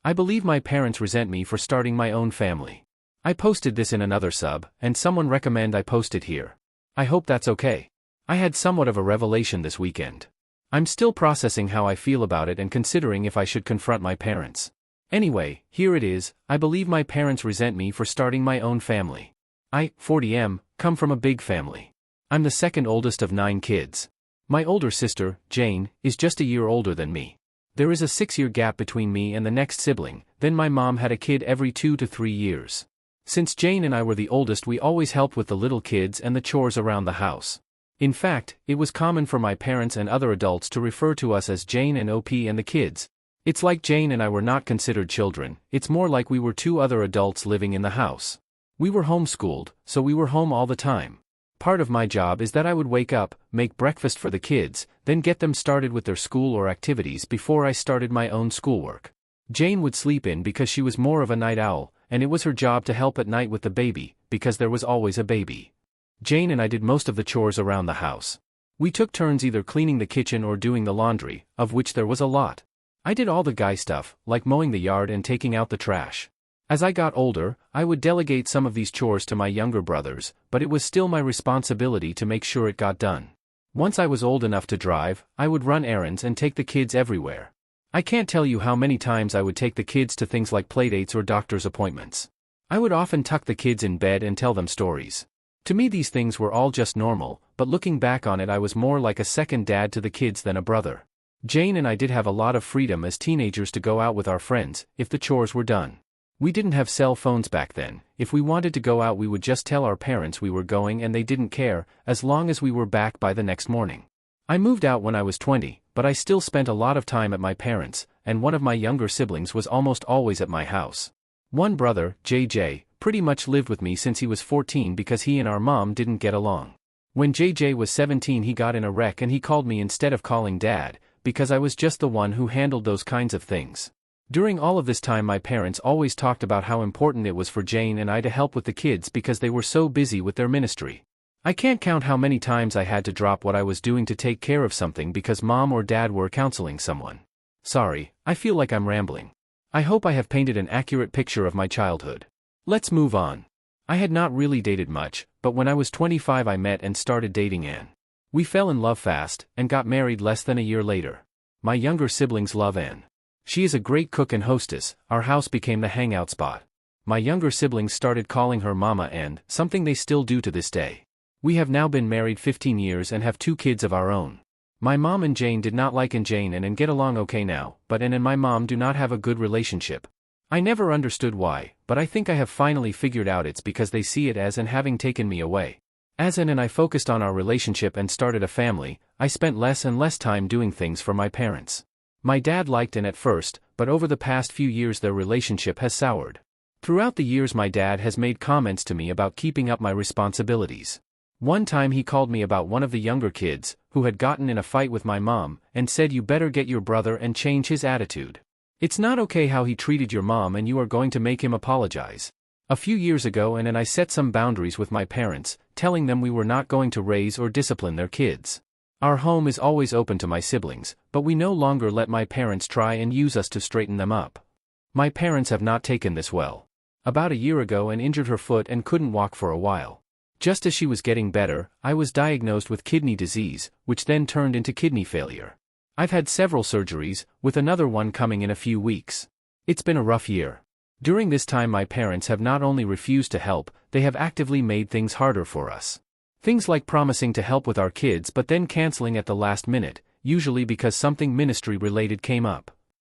I believe my parents resent me for starting my own family. I posted this in another sub, and someone recommended I post it here. I hope that's okay. I had somewhat of a revelation this weekend. I'm still processing how I feel about it and considering if I should confront my parents. Anyway, here it is. I believe my parents resent me for starting my own family. I, 40M, come from a big family. I'm the second oldest of 9 kids. My older sister, Jane, is just a year older than me. There is a 6-year gap between me and the next sibling, then my mom had a kid every 2 to 3 years. Since Jane and I were the oldest, we always helped with the little kids and the chores around the house. In fact, it was common for my parents and other adults to refer to us as Jane and OP and the kids. It's like Jane and I were not considered children, it's more like we were 2 other adults living in the house. We were homeschooled, so we were home all the time. Part of my job is that I would wake up, make breakfast for the kids, then get them started with their school or activities before I started my own schoolwork. Jane would sleep in because she was more of a night owl, and it was her job to help at night with the baby, because there was always a baby. Jane and I did most of the chores around the house. We took turns either cleaning the kitchen or doing the laundry, of which there was a lot. I did all the guy stuff, like mowing the yard and taking out the trash. As I got older, I would delegate some of these chores to my younger brothers, but it was still my responsibility to make sure it got done. Once I was old enough to drive, I would run errands and take the kids everywhere. I can't tell you how many times I would take the kids to things like playdates or doctor's appointments. I would often tuck the kids in bed and tell them stories. To me these things were all just normal, but looking back on it I was more like a second dad to the kids than a brother. Jane and I did have a lot of freedom as teenagers to go out with our friends, if the chores were done. We didn't have cell phones back then. If we wanted to go out we would just tell our parents we were going and they didn't care, as long as we were back by the next morning. I moved out when I was 20, but I still spent a lot of time at my parents', and one of my younger siblings was almost always at my house. One brother, JJ, pretty much lived with me since he was 14 because he and our mom didn't get along. When JJ was 17 he got in a wreck and he called me instead of calling dad, because I was just the one who handled those kinds of things. During all of this time my parents always talked about how important it was for Jane and I to help with the kids because they were so busy with their ministry. I can't count how many times I had to drop what I was doing to take care of something because mom or dad were counseling someone. Sorry, I feel like I'm rambling. I hope I have painted an accurate picture of my childhood. Let's move on. I had not really dated much, but when I was 25 I met and started dating Anne. We fell in love fast, and got married less than a year later. My younger siblings love Anne. She is a great cook and hostess. Our house became the hangout spot. My younger siblings started calling her Mama Anne, something they still do to this day. We have now been married 15 years and have 2 kids of our own. My mom and Jane did not like Jane and get along okay now, but Anne and my mom do not have a good relationship. I never understood why, but I think I have finally figured out it's because they see it as Anne having taken me away. As Anne and I focused on our relationship and started a family, I spent less and less time doing things for my parents. My dad liked Anne at first, but over the past few years their relationship has soured. Throughout the years my dad has made comments to me about keeping up my responsibilities. One time he called me about one of the younger kids, who had gotten in a fight with my mom, and said you better get your brother and change his attitude. It's not okay how he treated your mom and you are going to make him apologize. A few years ago Anne and I set some boundaries with my parents, telling them we were not going to raise or discipline their kids. Our home is always open to my siblings, but we no longer let my parents try and use us to straighten them up. My parents have not taken this well. About a year ago Anne injured her foot and couldn't walk for a while. Just as she was getting better, I was diagnosed with kidney disease, which then turned into kidney failure. I've had several surgeries, with another one coming in a few weeks. It's been a rough year. During this time my parents have not only refused to help, they have actively made things harder for us. Things like promising to help with our kids but then canceling at the last minute, usually because something ministry-related came up.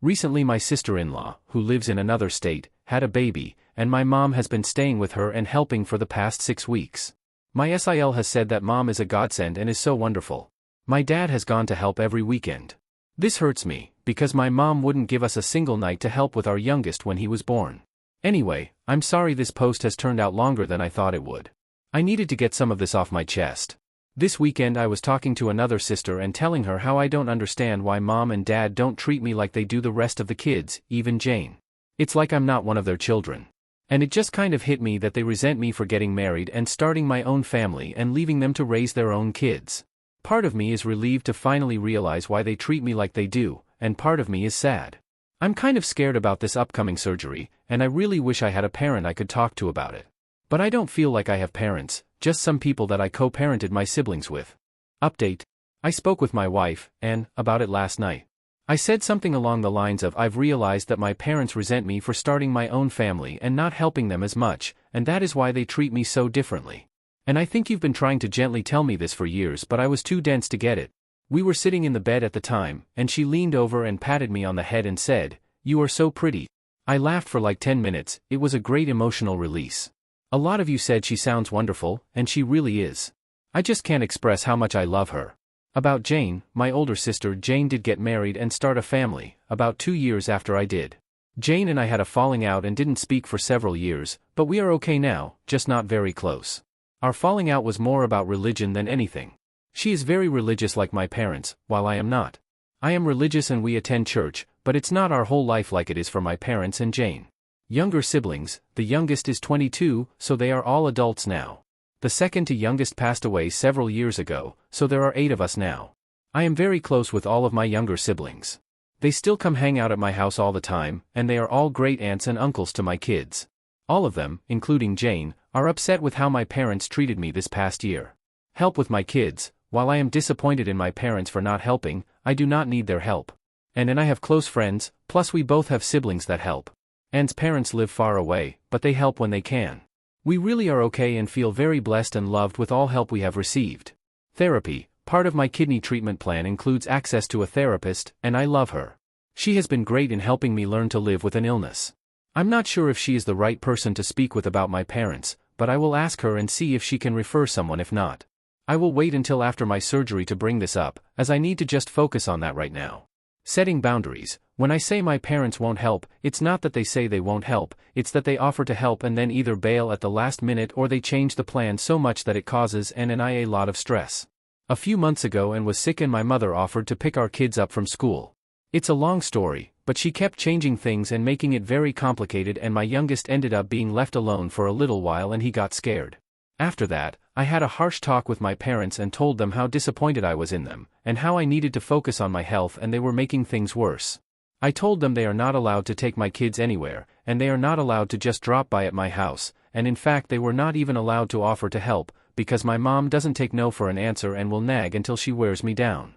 Recently my sister-in-law, who lives in another state, had a baby, and my mom has been staying with her and helping for the past 6 weeks. My SIL has said that mom is a godsend and is so wonderful. My dad has gone to help every weekend. This hurts me, because my mom wouldn't give us a single night to help with our youngest when he was born. Anyway, I'm sorry this post has turned out longer than I thought it would. I needed to get some of this off my chest. This weekend I was talking to another sister and telling her how I don't understand why mom and dad don't treat me like they do the rest of the kids, even Jane. It's like I'm not one of their children. And it just kind of hit me that they resent me for getting married and starting my own family and leaving them to raise their own kids. Part of me is relieved to finally realize why they treat me like they do, and part of me is sad. I'm kind of scared about this upcoming surgery, and I really wish I had a parent I could talk to about it. But I don't feel like I have parents, just some people that I co-parented my siblings with. Update. I spoke with my wife, Anne, about it last night. I said something along the lines of I've realized that my parents resent me for starting my own family and not helping them as much, and that is why they treat me so differently. And I think you've been trying to gently tell me this for years, but I was too dense to get it. We were sitting in the bed at the time, and she leaned over and patted me on the head and said, "You are so pretty." I laughed for like 10 minutes, it was a great emotional release. A lot of you said she sounds wonderful, and she really is. I just can't express how much I love her. About Jane, my older sister Jane did get married and start a family, about 2 years after I did. Jane and I had a falling out and didn't speak for several years, but we are okay now, just not very close. Our falling out was more about religion than anything. She is very religious like my parents, while I am not. I am religious and we attend church, but it's not our whole life like it is for my parents and Jane. Younger siblings, the youngest is 22, so they are all adults now. The second to youngest passed away several years ago, so there are 8 of us now. I am very close with all of my younger siblings. They still come hang out at my house all the time, and they are all great aunts and uncles to my kids. All of them, including Jane, are upset with how my parents treated me this past year. Help with my kids. While I am disappointed in my parents for not helping, I do not need their help. And I have close friends, plus we both have siblings that help. Anne's parents live far away, but they help when they can. We really are okay and feel very blessed and loved with all help we have received. Therapy. Part of my kidney treatment plan includes access to a therapist, and I love her. She has been great in helping me learn to live with an illness. I'm not sure if she is the right person to speak with about my parents, but I will ask her and see if she can refer someone. If not, I will wait until after my surgery to bring this up, as I need to just focus on that right now. Setting boundaries. When I say my parents won't help, it's not that they say they won't help, it's that they offer to help and then either bail at the last minute or they change the plan so much that it causes Anne and I a lot of stress. A few months ago Anne was sick and my mother offered to pick our kids up from school. It's a long story, but she kept changing things and making it very complicated, and my youngest ended up being left alone for a little while and he got scared. After that, I had a harsh talk with my parents and told them how disappointed I was in them, and how I needed to focus on my health and they were making things worse. I told them they are not allowed to take my kids anywhere, and they are not allowed to just drop by at my house, and in fact they were not even allowed to offer to help, because my mom doesn't take no for an answer and will nag until she wears me down.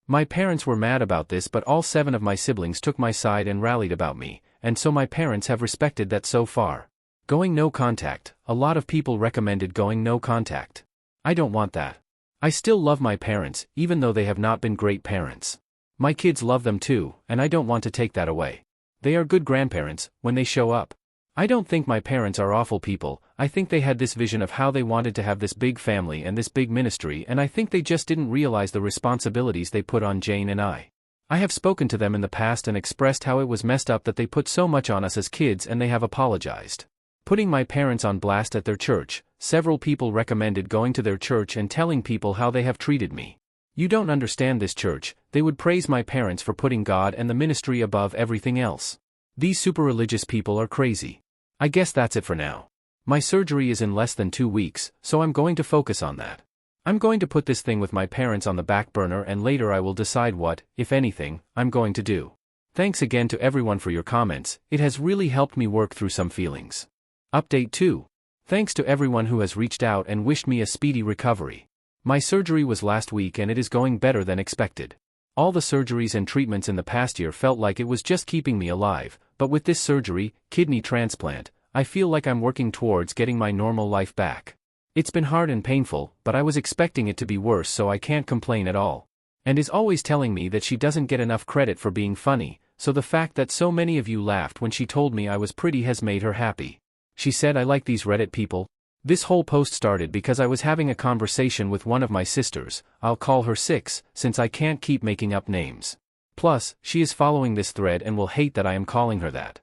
My parents were mad about this, but all 7 of my siblings took my side and rallied about me, and so my parents have respected that so far. Going no contact. A lot of people recommended going no contact. I don't want that. I still love my parents, even though they have not been great parents. My kids love them too, and I don't want to take that away. They are good grandparents, when they show up. I don't think my parents are awful people. I think they had this vision of how they wanted to have this big family and this big ministry, and I think they just didn't realize the responsibilities they put on Jane and I. I have spoken to them in the past and expressed how it was messed up that they put so much on us as kids, and they have apologized. Putting my parents on blast at their church. Several people recommended going to their church and telling people how they have treated me. You don't understand this church. They would praise my parents for putting God and the ministry above everything else. These super religious people are crazy. I guess that's it for now. My surgery is in less than 2 weeks, so I'm going to focus on that. I'm going to put this thing with my parents on the back burner, and later I will decide what, if anything, I'm going to do. Thanks again to everyone for your comments. It has really helped me work through some feelings. Update 2. Thanks to everyone who has reached out and wished me a speedy recovery. My surgery was last week and it is going better than expected. All the surgeries and treatments in the past year felt like it was just keeping me alive, but with this surgery, kidney transplant, I feel like I'm working towards getting my normal life back. It's been hard and painful, but I was expecting it to be worse, so I can't complain at all. And is always telling me that she doesn't get enough credit for being funny, so the fact that so many of you laughed when she told me I was pretty has made her happy. She said, "I like these Reddit people." This whole post started because I was having a conversation with one of my sisters. I'll call her 6, since I can't keep making up names. Plus, she is following this thread and will hate that I am calling her that.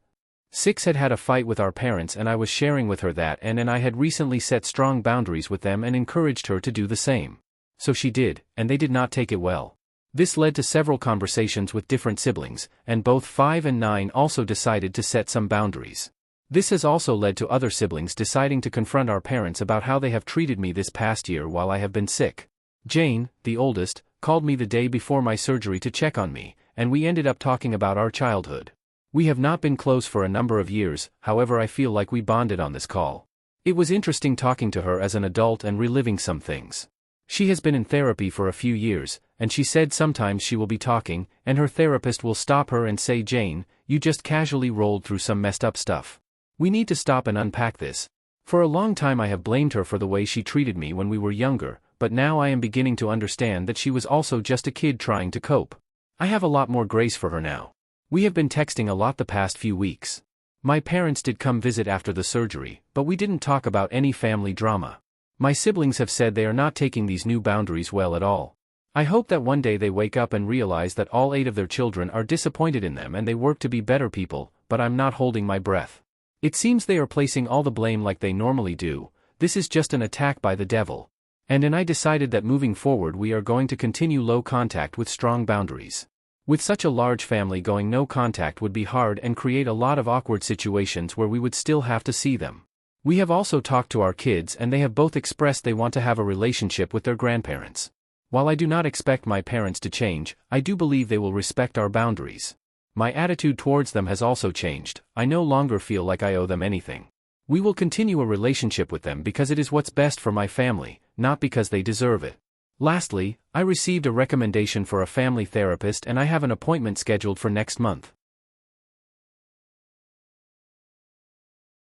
6 had had a fight with our parents, and I was sharing with her that and I had recently set strong boundaries with them and encouraged her to do the same. So she did, and they did not take it well. This led to several conversations with different siblings, and both 5 and 9 also decided to set some boundaries. This has also led to other siblings deciding to confront our parents about how they have treated me this past year while I have been sick. Jane, the oldest, called me the day before my surgery to check on me, and we ended up talking about our childhood. We have not been close for a number of years, however I feel like we bonded on this call. It was interesting talking to her as an adult and reliving some things. She has been in therapy for a few years, and she said sometimes she will be talking, and her therapist will stop her and say, "Jane, you just casually rolled through some messed up stuff. We need to stop and unpack this." For a long time I have blamed her for the way she treated me when we were younger, but now I am beginning to understand that she was also just a kid trying to cope. I have a lot more grace for her now. We have been texting a lot the past few weeks. My parents did come visit after the surgery, but we didn't talk about any family drama. My siblings have said they are not taking these new boundaries well at all. I hope that one day they wake up and realize that all 8 of their children are disappointed in them and they work to be better people, but I'm not holding my breath. It seems they are placing all the blame like they normally do. This is just an attack by the devil. And I decided that moving forward we are going to continue low contact with strong boundaries. With such a large family, going no contact would be hard and create a lot of awkward situations where we would still have to see them. We have also talked to our kids and they have both expressed they want to have a relationship with their grandparents. While I do not expect my parents to change, I do believe they will respect our boundaries. My attitude towards them has also changed. I no longer feel like I owe them anything. We will continue a relationship with them because it is what's best for my family, not because they deserve it. Lastly, I received a recommendation for a family therapist and I have an appointment scheduled for next month.